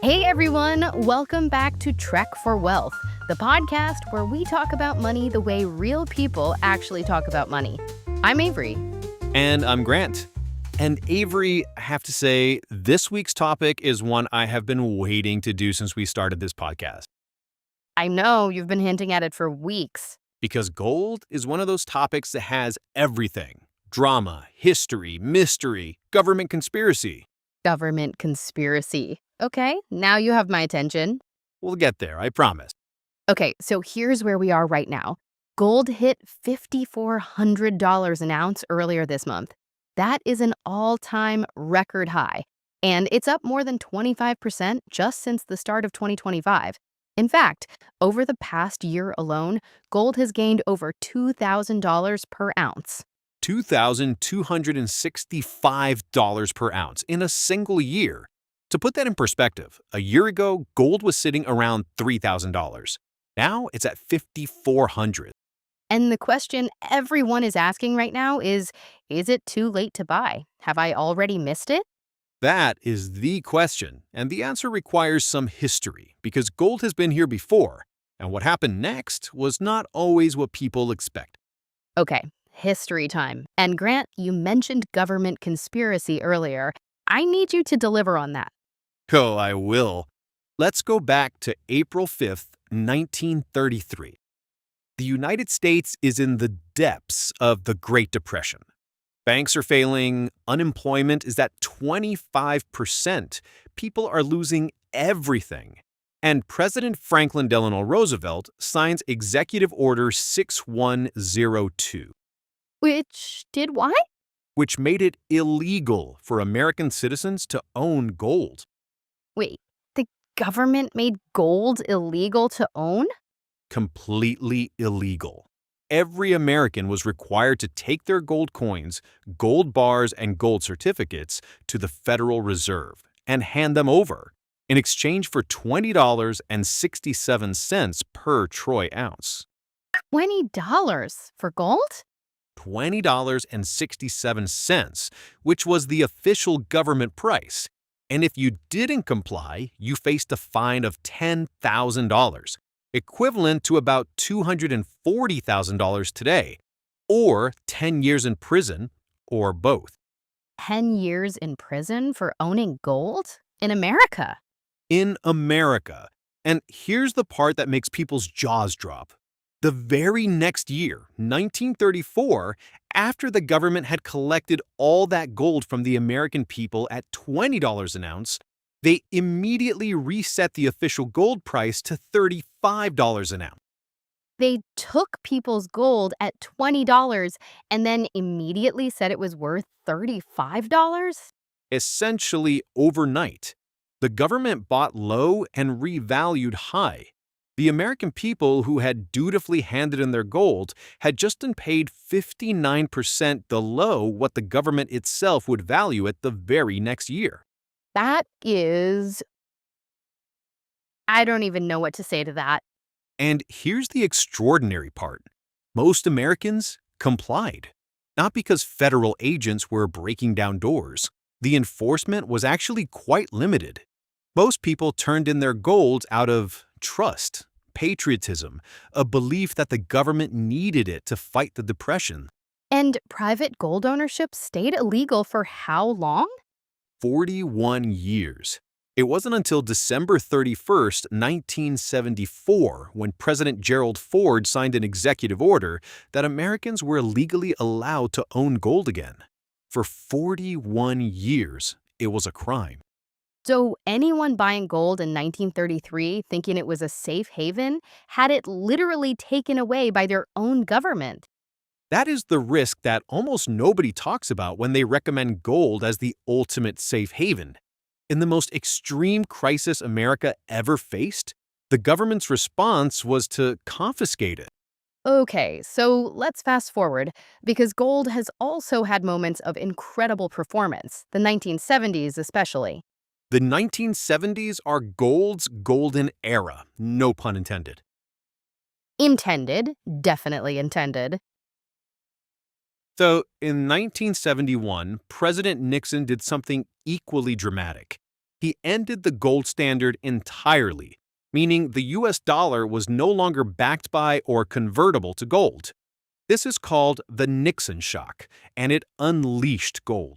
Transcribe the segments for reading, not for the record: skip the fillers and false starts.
Hey everyone, welcome back to Trek for Wealth, the podcast where we talk about money the way real people actually talk about money. I'm Avery. And I'm Grant. And Avery, I have to say, this week's topic is one I have been waiting to do since we started this podcast. I know you've been hinting at it for weeks. Because gold is one of those topics that has everything: drama, history, mystery, government conspiracy. Government conspiracy. Okay, now you have my attention. We'll get there, I promise. Okay, so here's where we are right now. Gold hit $5,400 an ounce earlier this month. That is an all-time record high, and it's up more than 25% just since the start of 2025. In fact, over the past year alone, gold has gained over $2,000 per ounce. $2,265 per ounce in a single year. To put that in perspective, a year ago, gold was sitting around $3,000. Now it's at $5,400. And the question everyone is asking right now is it too late to buy? Have I already missed it? That is the question, and the answer requires some history, because gold has been here before, and what happened next was not always what people expect. Okay, history time. And Grant, you mentioned government conspiracy earlier. I need you to deliver on that. Oh, I will. Let's go back to April 5th, 1933. The United States is in the depths of the Great Depression. Banks are failing, unemployment is at 25%, people are losing everything. And President Franklin Delano Roosevelt signs Executive Order 6102. Which did why? Which made it illegal for American citizens to own gold. Wait, the government made gold illegal to own? Completely illegal. Every American was required to take their gold coins, gold bars, and gold certificates to the Federal Reserve and hand them over in exchange for $20.67 per troy ounce. $20 for gold? $20.67, which was the official government price. And if you didn't comply, you faced a fine of $10,000, equivalent to about $240,000 today, or 10 years in prison, or both. 10 years in prison for owning gold? In America? In America. And here's the part that makes people's jaws drop. The very next year, 1934, after the government had collected all that gold from the American people at $20 an ounce, they immediately reset the official gold price to $35 an ounce. They took people's gold at $20 and then immediately said it was worth $35? Essentially overnight. The government bought low and revalued high. The American people who had dutifully handed in their gold had just been paid 59% below what the government itself would value it the very next year. That is... I don't even know what to say to that. And here's the extraordinary part. Most Americans complied. Not because federal agents were breaking down doors. The enforcement was actually quite limited. Most people turned in their gold out of trust, patriotism, a belief that the government needed it to fight the Depression. And private gold ownership stayed illegal for how long? 41 years. It wasn't until December 31st, 1974, when President Gerald Ford signed an executive order that Americans were legally allowed to own gold again. For 41 years, it was a crime. So anyone buying gold in 1933 thinking it was a safe haven had it literally taken away by their own government. That is the risk that almost nobody talks about when they recommend gold as the ultimate safe haven. In the most extreme crisis America ever faced, the government's response was to confiscate it. Okay, so let's fast forward, because gold has also had moments of incredible performance, the 1970s especially. The 1970s are gold's golden era, no pun intended. Intended, definitely intended. So, in 1971, President Nixon did something equally dramatic. He ended the gold standard entirely, meaning the US dollar was no longer backed by or convertible to gold. This is called the Nixon Shock, and it unleashed gold.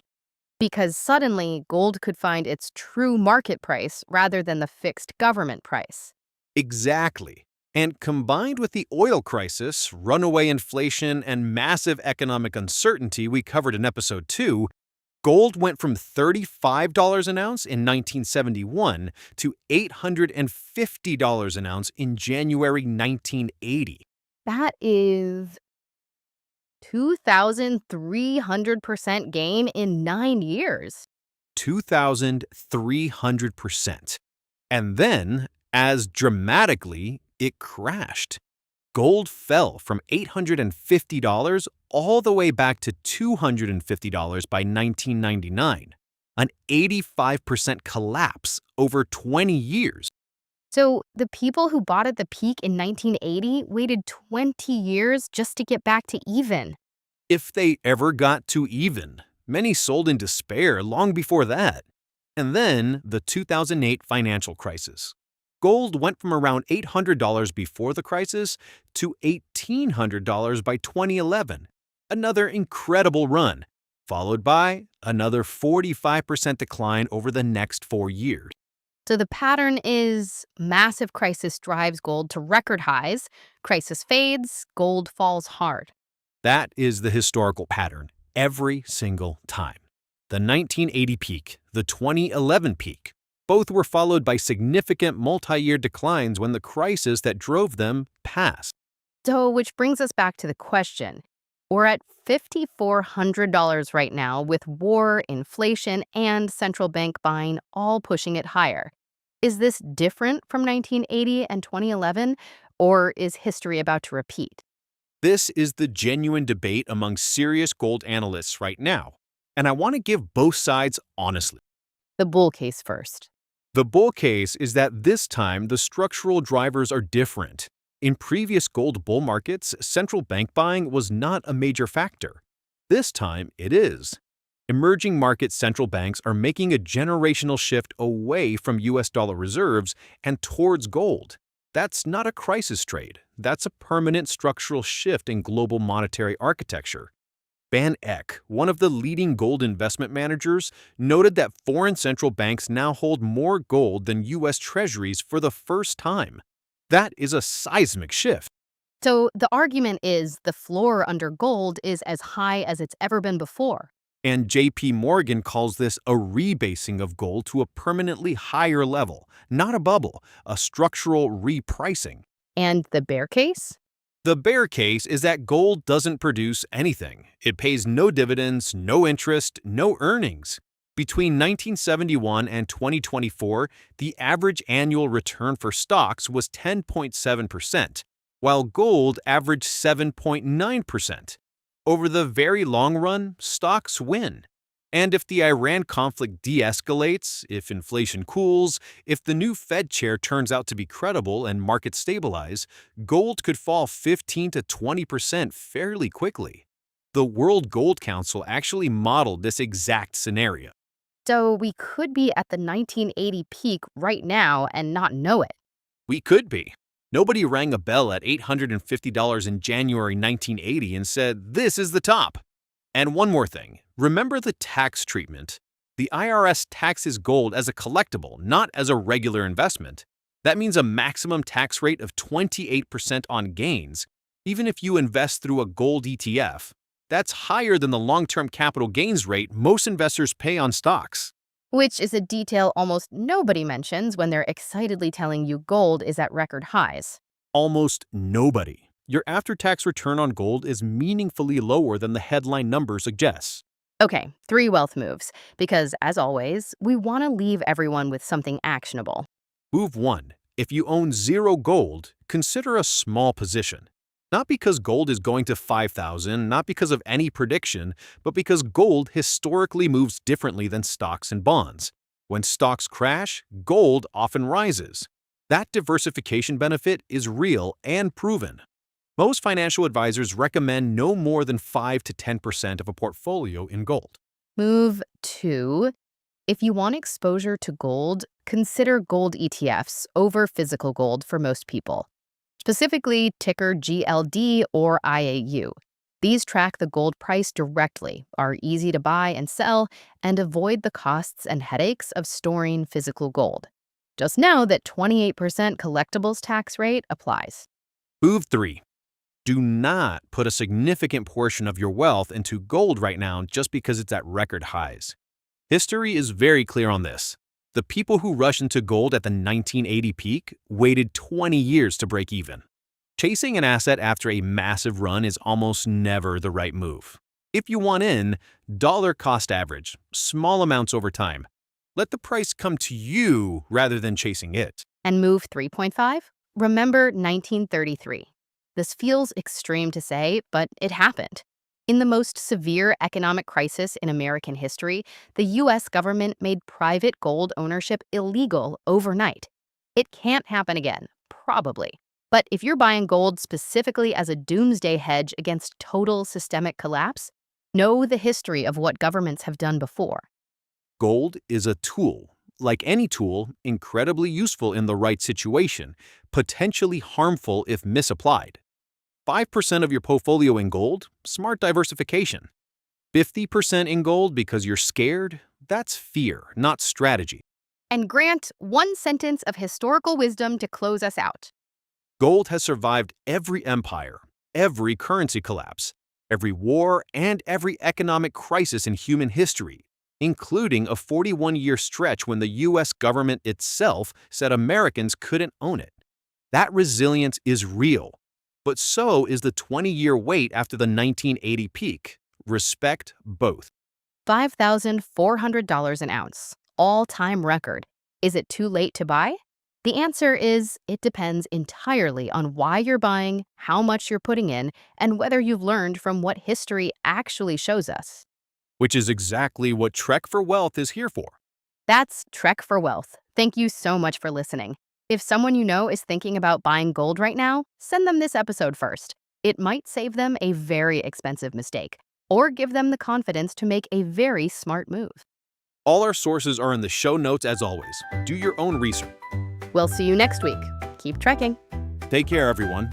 Because suddenly gold could find its true market price rather than the fixed government price. Exactly. And combined with the oil crisis, runaway inflation, and massive economic uncertainty we covered in episode 2, gold went from $35 an ounce in 1971 to $850 an ounce in January 1980. That is 2,300% gain in 9 years. 2,300%. And then, as dramatically, it crashed. Gold fell from $850 all the way back to $250 by 1999, an 85% collapse over 20 years. So the people who bought at the peak in 1980 waited 20 years just to get back to even. If they ever got to even, many sold in despair long before that. And then the 2008 financial crisis. Gold went from around $800 before the crisis to $1,800 by 2011. Another incredible run, followed by another 45% decline over the next 4 years. So the pattern is massive crisis drives gold to record highs, crisis fades, gold falls hard. That is the historical pattern every single time. The 1980 peak, the 2011 peak, both were followed by significant multi-year declines when the crisis that drove them passed. So, which brings us back to the question. We're at $5,400 right now with war, inflation, and central bank buying all pushing it higher. Is this different from 1980 and 2011, or is history about to repeat? This is the genuine debate among serious gold analysts right now, and I want to give both sides honestly. The bull case first. The bull case is that this time the structural drivers are different. In previous gold bull markets, central bank buying was not a major factor. This time, it is. Emerging market central banks are making a generational shift away from US dollar reserves and towards gold. That's not a crisis trade. That's a permanent structural shift in global monetary architecture. Van Eck, one of the leading gold investment managers, noted that foreign central banks now hold more gold than U.S. Treasuries for the first time. That is a seismic shift. So the argument is the floor under gold is as high as it's ever been before. And J.P. Morgan calls this a rebasing of gold to a permanently higher level, not a bubble, a structural repricing. And the bear case? The bear case is that gold doesn't produce anything. It pays no dividends, no interest, no earnings. Between 1971 and 2024, the average annual return for stocks was 10.7%, while gold averaged 7.9%. Over the very long run, stocks win. And if the Iran conflict de-escalates, if inflation cools, if the new Fed chair turns out to be credible and markets stabilize, gold could fall 15 to 20% fairly quickly. The World Gold Council actually modeled this exact scenario. So we could be at the 1980 peak right now and not know it. We could be. Nobody rang a bell at $850 in January 1980 and said, "This is the top." And one more thing, remember the tax treatment. The IRS taxes gold as a collectible, not as a regular investment. That means a maximum tax rate of 28% on gains, even if you invest through a gold ETF. That's higher than the long-term capital gains rate most investors pay on stocks. Which is a detail almost nobody mentions when they're excitedly telling you gold is at record highs. Almost nobody. Your after-tax return on gold is meaningfully lower than the headline number suggests. Okay, 3 wealth moves, because as always, we want to leave everyone with something actionable. Move 1. If you own 0 gold, consider a small position. Not because gold is going to 5,000, not because of any prediction, but because gold historically moves differently than stocks and bonds. When stocks crash, gold often rises. That diversification benefit is real and proven. Most financial advisors recommend no more than 5 to 10% of a portfolio in gold. Move 2. If you want exposure to gold, consider gold ETFs over physical gold for most people, specifically ticker GLD or IAU. These track the gold price directly, are easy to buy and sell, and avoid the costs and headaches of storing physical gold. Just know that 28% collectibles tax rate applies. Move 3. Do not put a significant portion of your wealth into gold right now just because it's at record highs. History is very clear on this. The people who rushed into gold at the 1980 peak waited 20 years to break even. Chasing an asset after a massive run is almost never the right move. If you want in, dollar cost average, small amounts over time. Let the price come to you rather than chasing it. And move 3.5? Remember 1933. This feels extreme to say, but it happened. In the most severe economic crisis in American history, the US government made private gold ownership illegal overnight. It can't happen again, probably. But if you're buying gold specifically as a doomsday hedge against total systemic collapse, know the history of what governments have done before. Gold is a tool. Like any tool, incredibly useful in the right situation, potentially harmful if misapplied. 5% of your portfolio in gold, smart diversification. 50% in gold because you're scared, that's fear, not strategy. And Grant, one sentence of historical wisdom to close us out. Gold has survived every empire, every currency collapse, every war, and every economic crisis in human history, including a 41-year stretch when the US government itself said Americans couldn't own it. That resilience is real, but so is the 20-year wait after the 1980 peak. Respect both. $5,400 an ounce, all-time record. Is it too late to buy? The answer is it depends entirely on why you're buying, how much you're putting in, and whether you've learned from what history actually shows us. Which is exactly what Trek for Wealth is here for. That's Trek for Wealth. Thank you so much for listening. If someone you know is thinking about buying gold right now, send them this episode first. It might save them a very expensive mistake, or give them the confidence to make a very smart move. All our sources are in the show notes as always. Do your own research. We'll see you next week. Keep trekking. Take care, everyone.